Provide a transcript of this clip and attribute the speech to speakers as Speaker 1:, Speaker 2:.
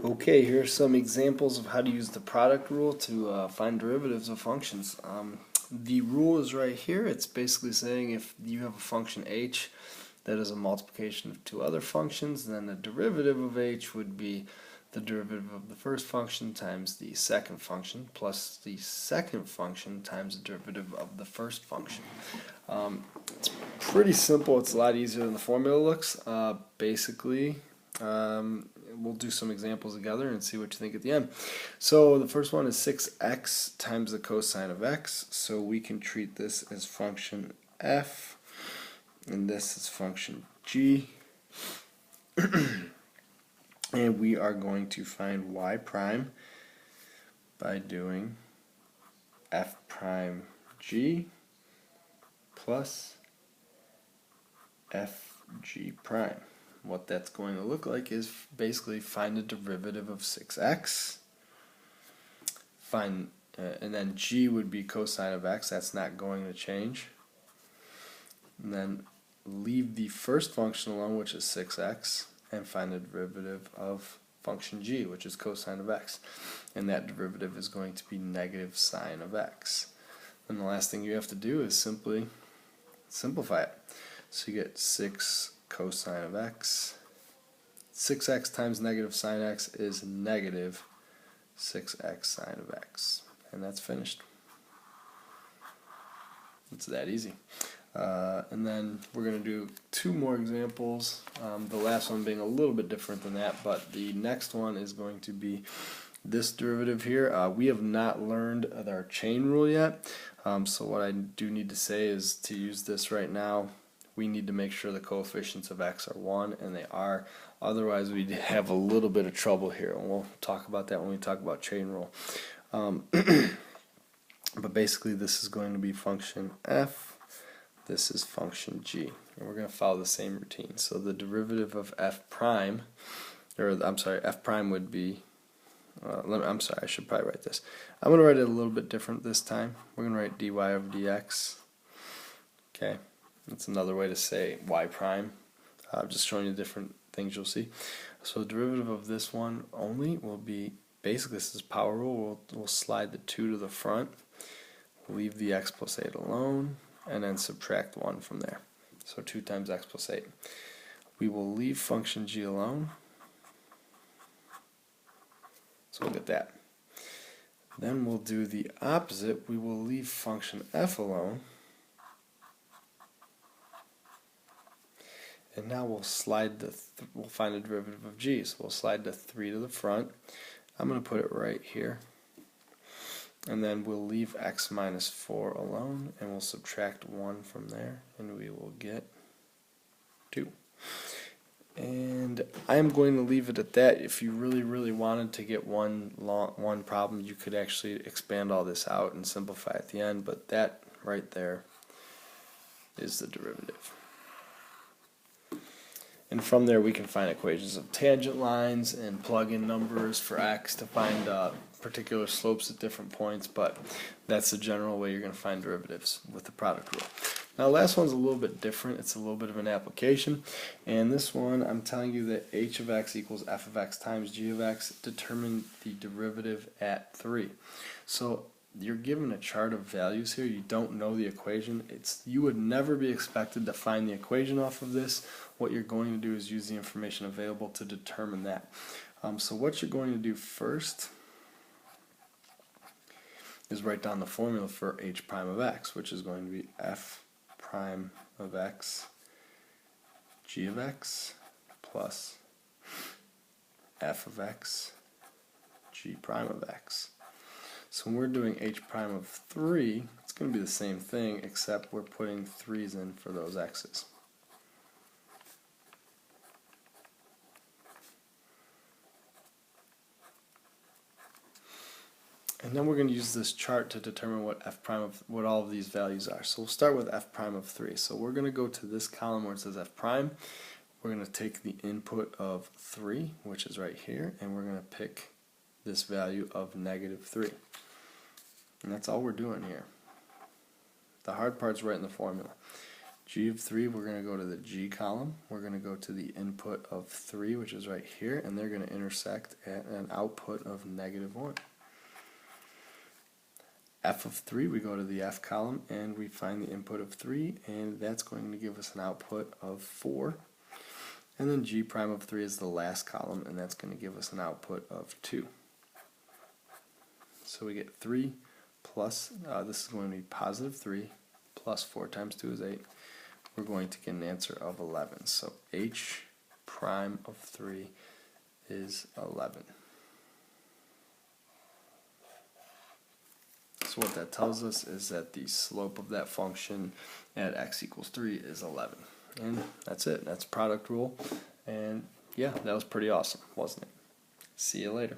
Speaker 1: Okay, here are some examples of how to use the product rule to find derivatives of functions. The rule is right here. It's basically saying if you have a function h that is a multiplication of two other functions, then the derivative of h would be the derivative of the first function times the second function plus the second function times the derivative of the first function. It's pretty simple. It's a lot easier than the formula looks. Basically, we'll do some examples together and see what you think at the end. So the first one is 6x times the cosine of x. So we can treat this as function f, and this is function g. And we are going to find y prime by doing f prime g plus f g prime. What that's going to look like is basically find the derivative of 6x, and then g would be cosine of x, that's not going to change, and then leave the first function alone, which is 6x, and find the derivative of function g, which is cosine of x, and that derivative is going to be negative sine of x. And the last thing you have to do is simply simplify it. So you get 6 cosine of x. 6x times negative sine x is negative 6x sine of x. And that's finished. It's that easy. And then we're going to do two more examples. The last one being a little bit different than that, but the next one is going to be this derivative here. We have not learned our chain rule yet. So what I do need to say is to use this right now, we need to make sure the coefficients of x are 1, and they are. Otherwise, we'd have a little bit of trouble here, and we'll talk about that when we talk about chain rule. But basically, this is going to be function f. This is function g, and we're going to follow the same routine. So the derivative of f prime, f prime would be. I'm sorry, I should probably write this. I'm going to write it a little bit different this time. We're going to write dy over dx. Okay. That's another way to say y prime. Just showing you different things you'll see. So the derivative of this one only will be, basically this is power rule, we'll slide the 2 to the front, leave the x plus 8 alone, and then subtract 1 from there. So 2 times x plus 8. We will leave function g alone. So we'll get that. Then we'll do the opposite. We will leave function f alone. And now we'll slide we'll find the derivative of g. So we'll slide the 3 to the front. I'm going to put it right here. And then we'll leave x minus 4 alone, and we'll subtract 1 from there, and we will get 2. And I'm going to leave it at that. If you really wanted to get one problem, you could actually expand all this out and simplify at the end, but that right there is the derivative. And from there we can find equations of tangent lines and plug in numbers for x to find particular slopes at different points, but that's the general way you're going to find derivatives with the product rule. Now the last one's a little bit different. It's a little bit of an application, and this one I'm telling you that h of x equals f of x times g of x. Determine the derivative at 3. So you're given a chart of values here. You don't know the equation. You would never be expected to find the equation off of this. What you're going to do is use the information available to determine that. So what you're going to do first is write down the formula for h prime of x, which is going to be f prime of x g of x plus f of x g prime of x. So when we're doing h prime of 3, it's going to be the same thing, except we're putting 3's in for those x's. And then we're going to use this chart to determine what all of these values are. So we'll start with f prime of 3. So we're going to go to this column where it says f prime. We're going to take the input of 3, which is right here, and we're going to pick this value of negative 3. And that's all we're doing here. The hard part's right in the formula. g of 3, we're going to go to the g column. We're going to go to the input of 3, which is right here, and they're going to intersect at an output of -1. F of 3, we go to the f column, and we find the input of 3, and that's going to give us an output of 4. And then g prime of 3 is the last column, and that's going to give us an output of 2. So we get 3 plus, this is going to be positive 3, plus 4 times 2 is 8. We're going to get an answer of 11. So h prime of 3 is 11. So what that tells us is that the slope of that function at x equals 3 is 11. And that's it. That's product rule. And yeah, that was pretty awesome, wasn't it? See you later.